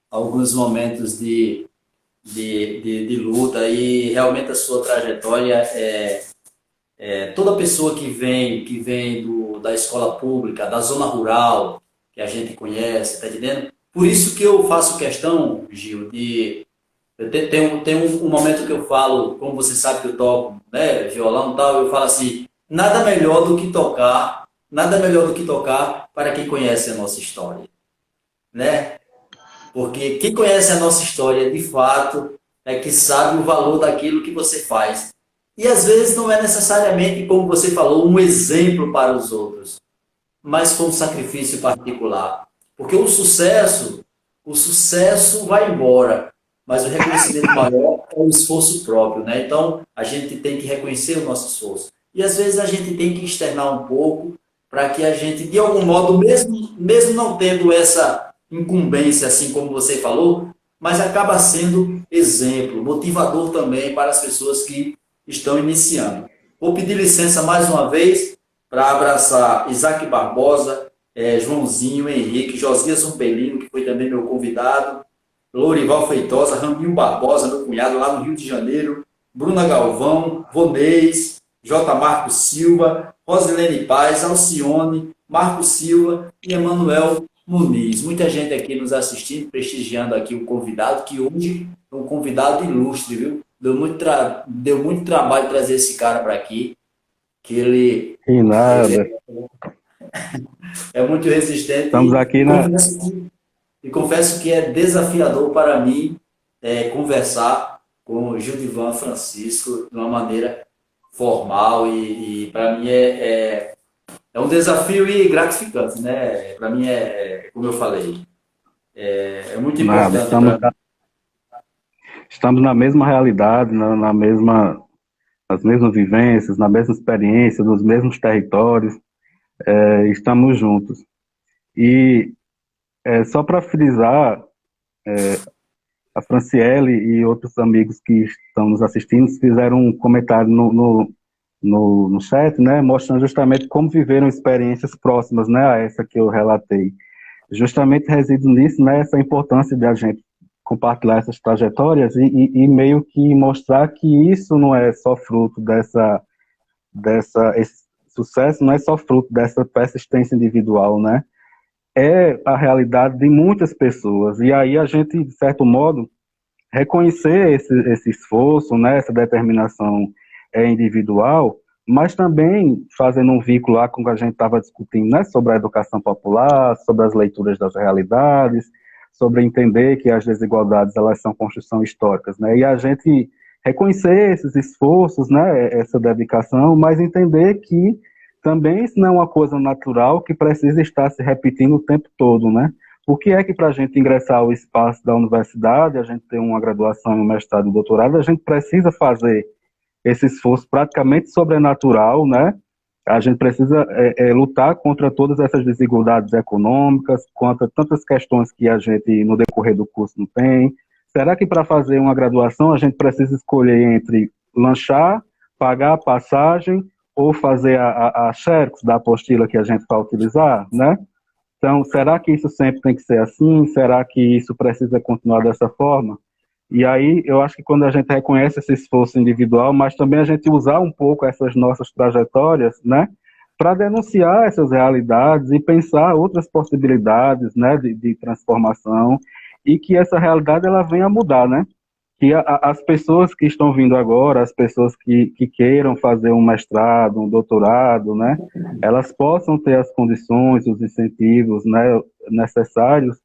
alguns momentos de luta, e realmente a sua trajetória toda pessoa que vem da escola pública, da zona rural, que a gente conhece, tá entendendo? Por isso que eu faço questão, Gil, tem um momento que eu falo, como você sabe que eu toco, né, violão e tal, eu falo assim: nada melhor do que tocar para quem conhece a nossa história, né? Porque quem conhece a nossa história, de fato, é que sabe o valor daquilo que você faz. E às vezes não é necessariamente, como você falou, um exemplo para os outros, mas com um sacrifício particular. Porque o sucesso vai embora, mas o reconhecimento maior é o esforço próprio, né? Então, a gente tem que reconhecer o nosso esforço. E às vezes a gente tem que externar um pouco para que a gente, de algum modo, mesmo não tendo essa incumbência, assim como você falou, mas acaba sendo exemplo, motivador também para as pessoas que estão iniciando. Vou pedir licença mais uma vez para abraçar Isaac Barbosa, Joãozinho, Henrique, Josias Umbelino, que foi também meu convidado, Lourival Feitosa, Raminho Barbosa, meu cunhado lá no Rio de Janeiro, Bruna Galvão, Vonês, J. Marcos Silva, Rosilene Paz, Alcione, Marcos Silva e Emanuel Muniz. Muita gente aqui nos assistindo, prestigiando aqui o convidado, que hoje é um convidado ilustre, viu? deu muito trabalho trazer esse cara para aqui, que E nada. ele é muito resistente Estamos aqui na. e confesso que é desafiador para mim conversar com o Gildivan Francisco de uma maneira formal e para mim é um desafio e gratificante, né? Para mim como eu falei, é muito Nada. importante para mim. Estamos na mesma realidade, nas mesmas vivências, na mesma experiência, nos mesmos territórios, estamos juntos. E só para frisar, a Franciele e outros amigos que estão nos assistindo fizeram um comentário no chat, né, mostrando justamente como viveram experiências próximas, né, a essa que eu relatei. Justamente reside nisso, né, essa importância de a gente compartilhar essas trajetórias e meio que mostrar que isso não é só fruto esse sucesso não é só fruto dessa persistência individual, né? É a realidade de muitas pessoas. E aí a gente, de certo modo, reconhecer esse esforço, né, essa determinação individual, mas também fazendo um vínculo lá com o que a gente estava discutindo, né, sobre a educação popular, sobre as leituras das realidades, sobre entender que as desigualdades elas são construção históricas, né, e a gente reconhecer esses esforços, né, essa dedicação, mas entender que também isso não é uma coisa natural que precisa estar se repetindo o tempo todo, né? O que é que para a gente ingressar ao espaço da universidade, a gente ter uma graduação, um mestrado, um doutorado, a gente precisa fazer esse esforço praticamente sobrenatural, né? A gente precisa lutar contra todas essas desigualdades econômicas, contra tantas questões que a gente, no decorrer do curso, não tem. Será que para fazer uma graduação a gente precisa escolher entre lanchar, pagar a passagem ou fazer a xerox da apostila que a gente vai utilizar, né? Então, será que isso sempre tem que ser assim? Será que isso precisa continuar dessa forma? E aí, eu acho que quando a gente reconhece esse esforço individual, mas também a gente usar um pouco essas nossas trajetórias, né, para denunciar essas realidades e pensar outras possibilidades, né, de transformação e que essa realidade ela venha a mudar, né? Que as pessoas que estão vindo agora, as pessoas que queiram fazer um mestrado, um doutorado, né, elas possam ter as condições, os incentivos, né, necessários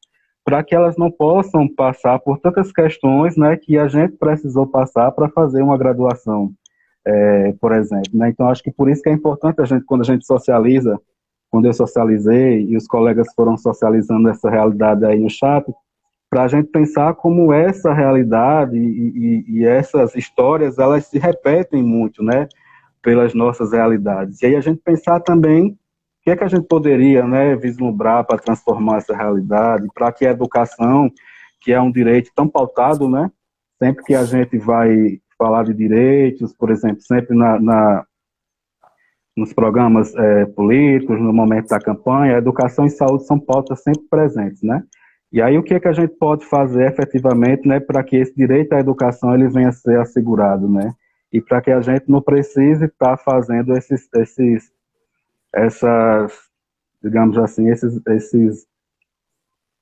para que elas não possam passar por tantas questões, né, que a gente precisou passar para fazer uma graduação, por exemplo, né? Então acho que por isso que é importante a gente, quando a gente socializa, quando eu socializei e os colegas foram socializando essa realidade aí no chat, para a gente pensar como essa realidade e essas histórias, elas se repetem muito, né, pelas nossas realidades. E aí a gente pensar também o que é que a gente poderia, né, vislumbrar para transformar essa realidade, para que a educação, que é um direito tão pautado, né, sempre que a gente vai falar de direitos, por exemplo, sempre nos programas políticos, no momento da campanha, a educação e saúde são pautas sempre presentes, né? E aí o que é que a gente pode fazer efetivamente, né, para que esse direito à educação ele venha a ser assegurado, né? E para que a gente não precise estar fazendo essas, digamos assim,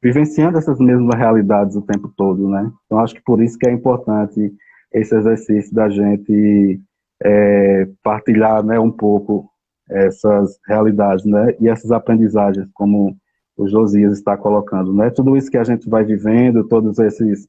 vivenciando essas mesmas realidades o tempo todo, né? Então acho que por isso que é importante esse exercício da gente partilhar, né, um pouco essas realidades, né, e essas aprendizagens, como o Josias está colocando, né? Tudo isso que a gente vai vivendo, todas essas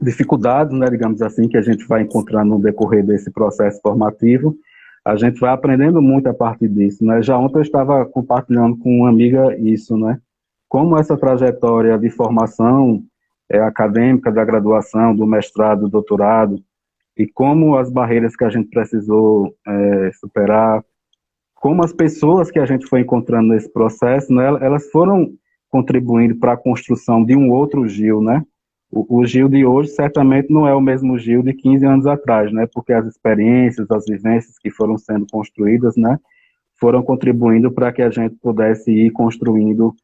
dificuldades, né, digamos assim, que a gente vai encontrando no decorrer desse processo formativo, a gente vai aprendendo muito a partir disso, né? Já ontem eu estava compartilhando com uma amiga isso, né? Como essa trajetória de formação acadêmica, da graduação, do mestrado, do doutorado, e como as barreiras que a gente precisou superar, como as pessoas que a gente foi encontrando nesse processo, né, elas foram contribuindo para a construção de um outro Gil, né? O Gil de hoje certamente não é o mesmo Gil de 15 anos atrás, né? Porque as experiências, as vivências que foram sendo construídas, né, foram contribuindo para que a gente pudesse ir construindo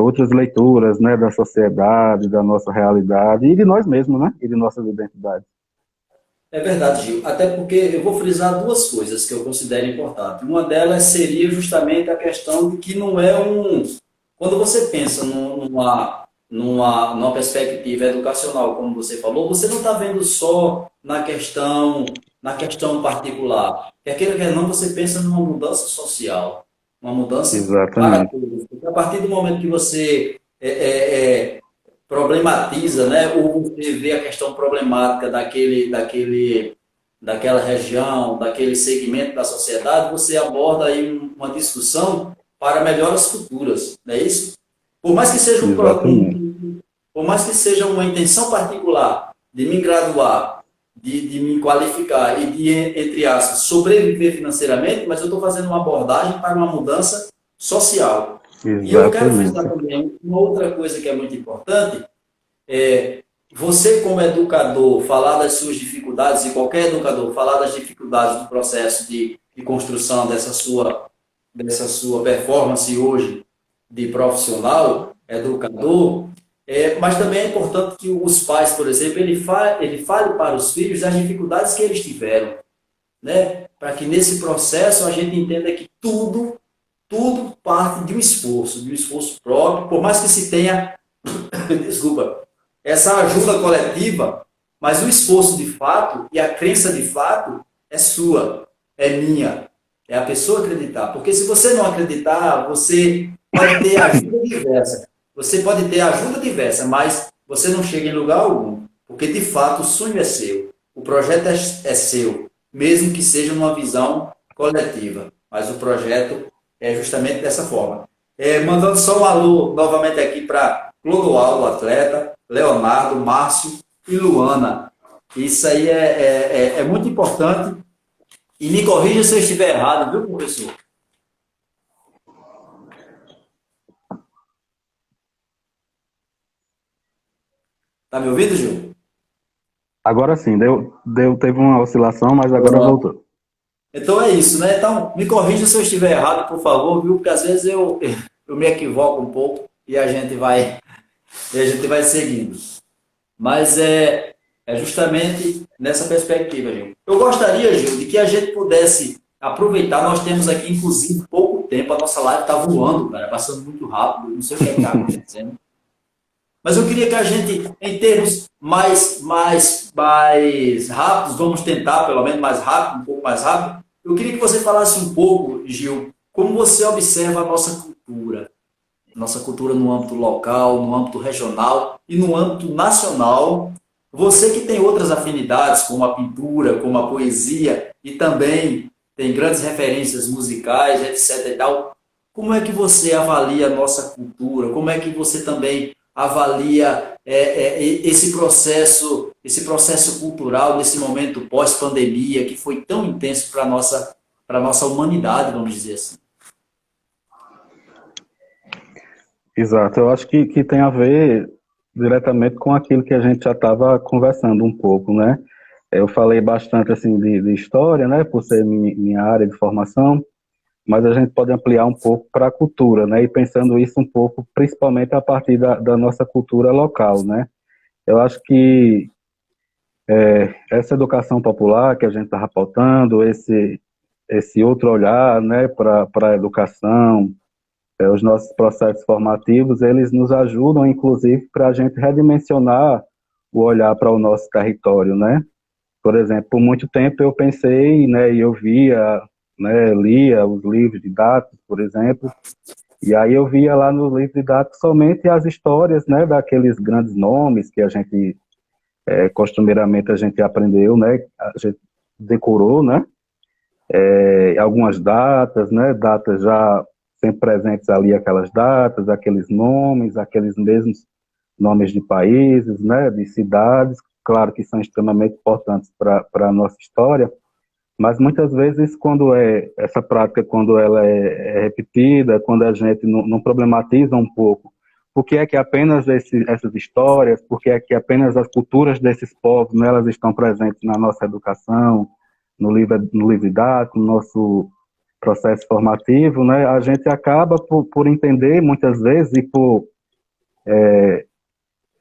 outras leituras, né, da sociedade, da nossa realidade e de nós mesmos, né? E de nossas identidades. É verdade, Gil. Até porque eu vou frisar duas coisas que eu considero importantes. Uma delas seria justamente a questão de que não é um. Quando você pensa numa perspectiva educacional, como você falou, você não está vendo só na questão particular. Quer queira, quer não, você pensa numa mudança social, uma mudança para Exatamente. todos. Porque a partir do momento que você problematiza, né, ou você vê a questão problemática daquela região, daquele segmento da sociedade, você aborda aí uma discussão para melhoras futuras, não é isso? Por mais que seja Exatamente. por mais que seja uma intenção particular de me graduar, de me qualificar e de, entre aspas, sobreviver financeiramente, mas eu estou fazendo uma abordagem para uma mudança social. E eu quero frisar Exatamente. também uma outra coisa que é muito importante, é você como educador falar das suas dificuldades, e qualquer educador falar das dificuldades do processo de construção dessa sua performance hoje de profissional, educador, mas também é importante que os pais, por exemplo, ele fale para os filhos das dificuldades que eles tiveram, né? Para que nesse processo a gente entenda que tudo parte de um esforço próprio, por mais que se tenha, desculpa, essa ajuda coletiva, mas o esforço de fato e a crença de fato é sua, é minha, é a pessoa acreditar. Porque se você não acreditar, você pode ter ajuda diversa. Você pode ter ajuda diversa, mas você não chega em lugar algum. Porque de fato o sonho é seu, o projeto é seu, mesmo que seja numa visão coletiva. Mas o projeto é justamente dessa forma. Mandando só um alô novamente aqui para Clodoaldo, atleta, Leonardo, Márcio e Luana. Isso aí é muito importante. E me corrija se eu estiver errado, viu, professor? Tá me ouvindo, Gil? Agora sim, teve uma oscilação, mas agora Pronto. voltou. Então é isso, né? Então, me corrija se eu estiver errado, por favor, viu? Porque às vezes eu me equivoco um pouco e a gente vai seguindo. Mas é justamente nessa perspectiva, Gil. Eu gostaria, Gil, de que a gente pudesse aproveitar. Nós temos aqui, inclusive, pouco tempo. A nossa live está voando, cara, passando muito rápido. Não sei o que está acontecendo. Mas eu queria que a gente, em termos mais rápidos, vamos tentar, pelo menos mais rápido, um pouco mais rápido. Eu queria que você falasse um pouco, Gil, como você observa a nossa cultura no âmbito local, no âmbito regional e no âmbito nacional. Você que tem outras afinidades, como a pintura, como a poesia, e também tem grandes referências musicais, etc. e tal, como é que você avalia a nossa cultura? Como é que você também avalia esse processo cultural nesse momento pós-pandemia que foi tão intenso para a nossa humanidade, vamos dizer assim? Exato, eu acho que tem a ver diretamente com aquilo que a gente já estava conversando um pouco, né? Eu falei bastante assim de história, né, por ser minha área de formação, mas a gente pode ampliar um pouco para a cultura, né, e pensando isso um pouco, principalmente a partir da nossa cultura local, né? Eu acho que essa educação popular que a gente está pautando, esse outro olhar, né, para a educação, os nossos processos formativos, eles nos ajudam, inclusive, para a gente redimensionar o olhar para o nosso território, né? Por exemplo, por muito tempo eu pensei, né, e eu via, né, lia os livros didáticos, por exemplo, e aí eu via lá nos livros didáticos somente as histórias, né, daqueles grandes nomes que a gente, costumeiramente a gente aprendeu, né, a gente decorou, né, algumas datas, né, datas já sempre presentes ali, aquelas datas, aqueles nomes, aqueles mesmos nomes de países, né, de cidades, claro que são extremamente importantes para a nossa história, mas muitas vezes essa prática, quando ela é repetida, quando a gente não problematiza um pouco, por que é que apenas essas histórias, por que é que apenas as culturas desses povos, né, elas estão presentes na nossa educação, no livro didático, no nosso processo formativo, né, a gente acaba por entender muitas vezes e por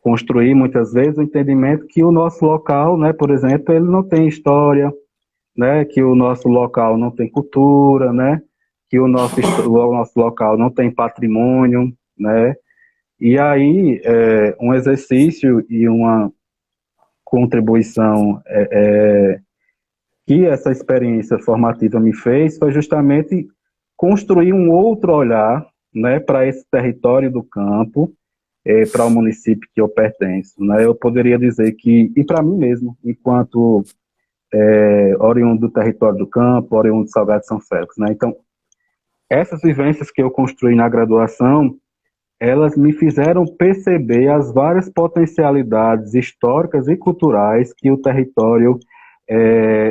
construir muitas vezes o entendimento que o nosso local, né, por exemplo, ele não tem história, né, que o nosso local não tem cultura, né, que o nosso local não tem patrimônio, né, E aí, um exercício e uma contribuição que essa experiência formativa me fez foi justamente construir um outro olhar, né, para esse território do campo, para o município que eu pertenço, né? Eu poderia dizer que, e para mim mesmo, enquanto oriundo do território do campo, oriundo de Salgado de São Félix, né? Então, essas vivências que eu construí na graduação, elas me fizeram perceber as várias potencialidades históricas e culturais que o território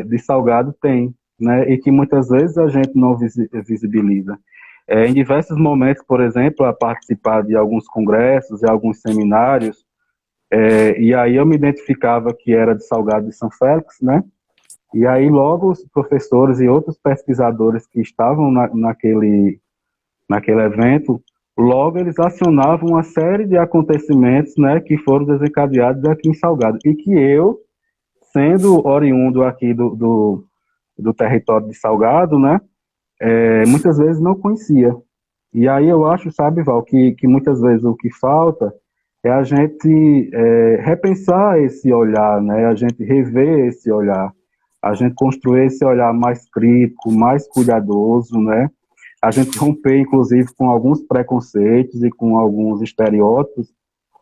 de Salgado tem, né? E que muitas vezes a gente não visibiliza. Em diversos momentos, por exemplo, a participar de alguns congressos e alguns seminários, e aí eu me identificava que era de Salgado de São Félix, né? E aí logo os professores e outros pesquisadores que estavam naquele evento, logo eles acionavam uma série de acontecimentos, né, que foram desencadeados aqui em Salgado. E que eu, sendo oriundo aqui do território de Salgado, né, muitas vezes não conhecia. E aí eu acho, sabe, Val, que muitas vezes o que falta é a gente repensar esse olhar, né, a gente rever esse olhar, a gente construir esse olhar mais crítico, mais cuidadoso, né, a gente romper, inclusive, com alguns preconceitos e com alguns estereótipos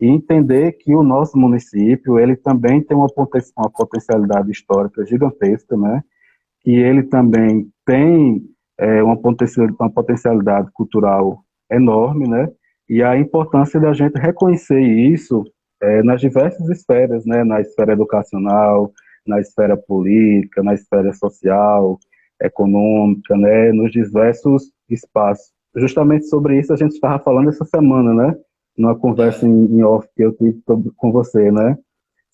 e entender que o nosso município, ele também tem uma potencialidade histórica gigantesca, né? Que ele também tem uma potencialidade cultural enorme, né? E a importância da gente reconhecer isso nas diversas esferas, né? Na esfera educacional, na esfera política, na esfera social, econômica, né? Nos diversos espaços. Justamente sobre isso a gente estava falando essa semana, né? Numa conversa É. em off que eu tive com você, né?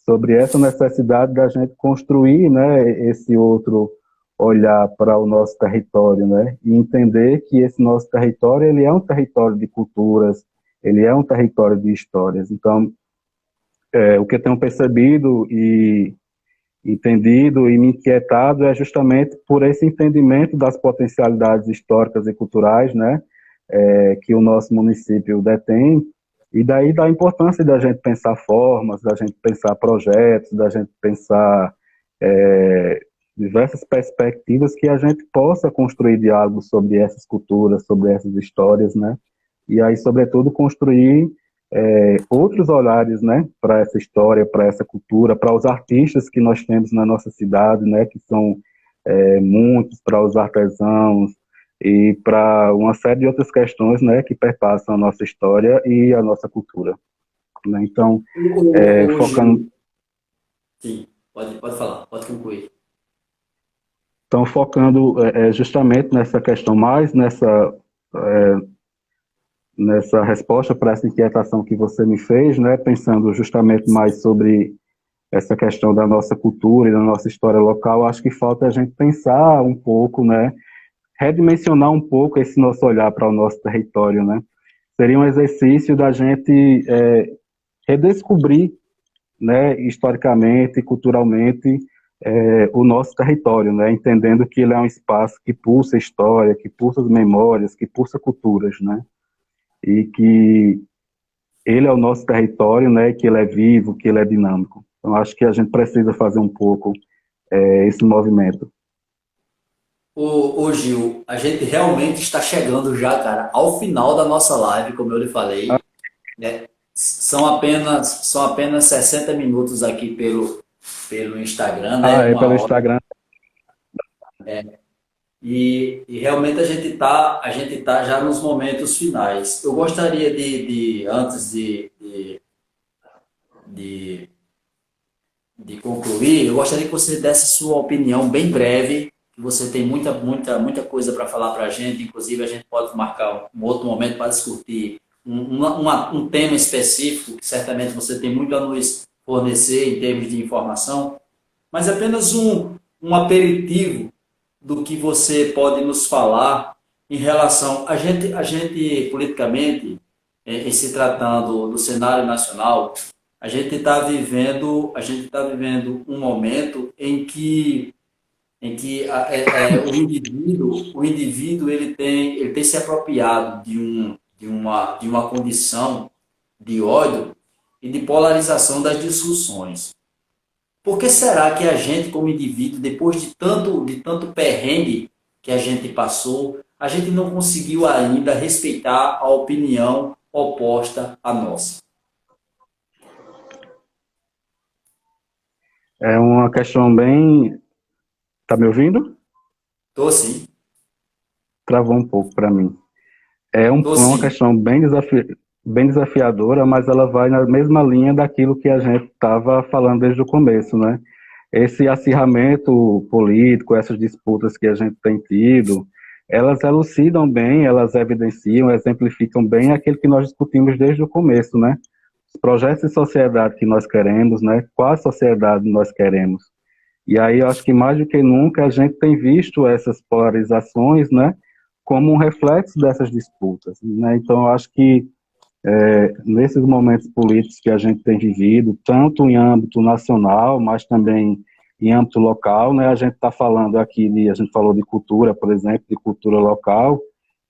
Sobre essa necessidade da gente construir, né, esse outro olhar para o nosso território, né, e entender que esse nosso território ele é um território de culturas, ele é um território de histórias. Então, o que eu tenho percebido e entendido e me inquietado é justamente por esse entendimento das potencialidades históricas e culturais, né, que o nosso município detém, e daí da importância da gente pensar formas, da gente pensar projetos, da gente pensar é, diversas perspectivas que a gente possa construir diálogos sobre essas culturas, sobre essas histórias, né, e aí, sobretudo, construir outros olhares, né, para essa história, para essa cultura, para os artistas que nós temos na nossa cidade, né, que são muitos, para os artesãos e para uma série de outras questões, né, que perpassam a nossa história e a nossa cultura, né? Então, focando, Gil, sim, pode falar, pode concluir. então, focando justamente nessa questão mais nessa resposta para essa inquietação que você me fez, né, pensando justamente mais sobre essa questão da nossa cultura e da nossa história local, acho que falta a gente pensar um pouco, né, redimensionar um pouco esse nosso olhar para o nosso território, né? Seria um exercício da gente redescobrir, né, historicamente e culturalmente, o nosso território, né, entendendo que ele é um espaço que pulsa história, que pulsa memórias, que pulsa culturas, né, e que ele é o nosso território, né, que ele é vivo, que ele é dinâmico. Então, acho que a gente precisa fazer um pouco esse movimento. Gil, a gente realmente está chegando já, cara, ao final da nossa live, como eu lhe falei, né? São apenas 60 minutos aqui pelo Instagram, Ah, né? pelo Uma hora. Instagram. E realmente a gente tá já nos momentos finais. Eu gostaria antes de, de concluir, eu gostaria que você desse sua opinião bem breve, que você tem muita coisa para falar para a gente, inclusive a gente pode marcar um outro momento para discutir um tema específico, que certamente você tem muito a nos fornecer em termos de informação, mas apenas um aperitivo do que você pode nos falar em relação a gente politicamente, em se tratando do cenário nacional, a gente está vivendo um momento em que o indivíduo ele tem se apropriado de uma condição de ódio e de polarização das discussões. Por que será que a gente, como indivíduo, depois de tanto perrengue que a gente passou, a gente não conseguiu ainda respeitar a opinião oposta à nossa? É uma questão bem. Tá me ouvindo? Tô sim, Travou um pouco para mim. tô Uma sim. questão bem desafiadora, mas ela vai na mesma linha daquilo que a gente estava falando desde o começo, né? Esse acirramento político, essas disputas que a gente tem tido, elas elucidam bem, elas evidenciam, exemplificam bem aquilo que nós discutimos desde o começo, né? Os projetos de sociedade que nós queremos, né? Qual sociedade nós queremos? E aí eu acho que mais do que nunca a gente tem visto essas polarizações, né? Como um reflexo dessas disputas, né? Então eu acho que nesses momentos políticos que a gente tem vivido, tanto em âmbito nacional, mas também em âmbito local, né? A gente está falando aqui a gente falou de cultura, por exemplo, de cultura local,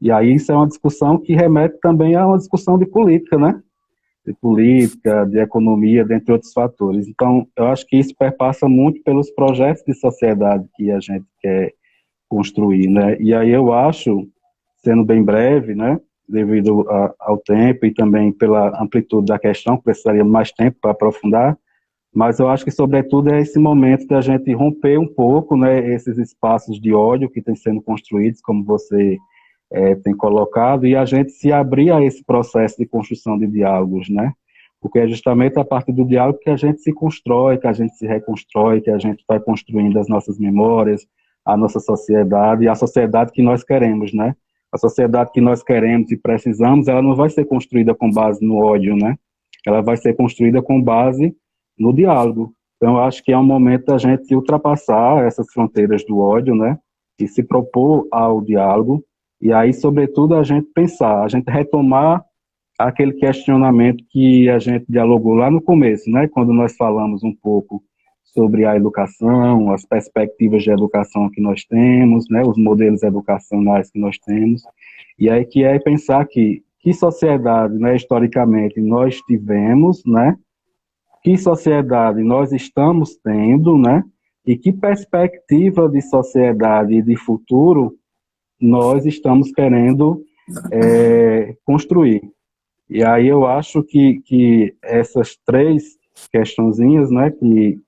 e aí isso é uma discussão que remete também a uma discussão de política, né? De política, de economia, dentre outros fatores. Então, eu acho que isso perpassa muito pelos projetos de sociedade que a gente quer construir, né? E aí eu acho, sendo bem breve, né, devido ao tempo e também pela amplitude da questão, que precisaria mais tempo para aprofundar, mas eu acho que, sobretudo, é esse momento da gente romper um pouco, né, esses espaços de ódio que têm sendo construídos, como você tem colocado, e a gente se abrir a esse processo de construção de diálogos, né? Porque é justamente a partir do diálogo que a gente se constrói, que a gente se reconstrói, que a gente vai construindo as nossas memórias, a nossa sociedade e a sociedade que nós queremos, né? A sociedade que nós queremos e precisamos, ela não vai ser construída com base no ódio, né? Ela vai ser construída com base no diálogo. Então, eu acho que é um momento da gente ultrapassar essas fronteiras do ódio, né? E se propor ao diálogo, e aí, sobretudo, a gente pensar, a gente retomar aquele questionamento que a gente dialogou lá no começo, né? Quando nós falamos um pouco sobre a educação, as perspectivas de educação que nós temos, né? Os modelos educacionais que nós temos. E aí que é pensar que sociedade, né, historicamente, nós tivemos, né? Que sociedade nós estamos tendo, né? E que perspectiva de sociedade e de futuro nós estamos querendo construir. E aí eu acho que essas três questãozinhas, né, que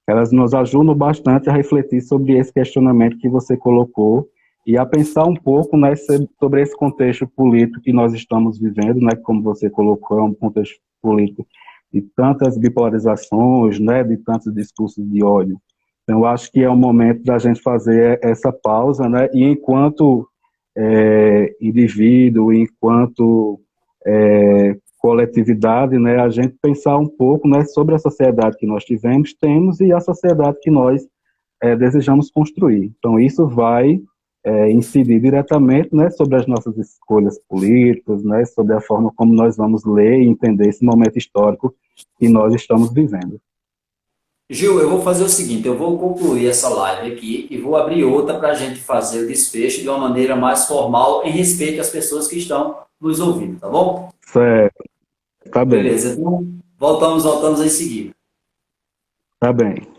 elas nos ajudam bastante a refletir sobre esse questionamento que você colocou e a pensar um pouco, né, sobre esse contexto político que nós estamos vivendo, né, como você colocou, é um contexto político de tantas bipolarizações, né, de tantos discursos de ódio. Então, eu acho que é o momento da gente fazer essa pausa, né, e enquanto indivíduo, enquanto coletividade, né, a gente pensar um pouco, né, sobre a sociedade que nós temos e a sociedade que nós desejamos construir. Então, isso vai incidir diretamente, né, sobre as nossas escolhas políticas, né, sobre a forma como nós vamos ler e entender esse momento histórico que nós estamos vivendo. Gil, eu vou fazer o seguinte, eu vou concluir essa live aqui e vou abrir outra para a gente fazer o desfecho de uma maneira mais formal em respeito às pessoas que estão nos ouvindo, tá bom? Certo, tá bem, Beleza, então voltamos em seguida. tá bem.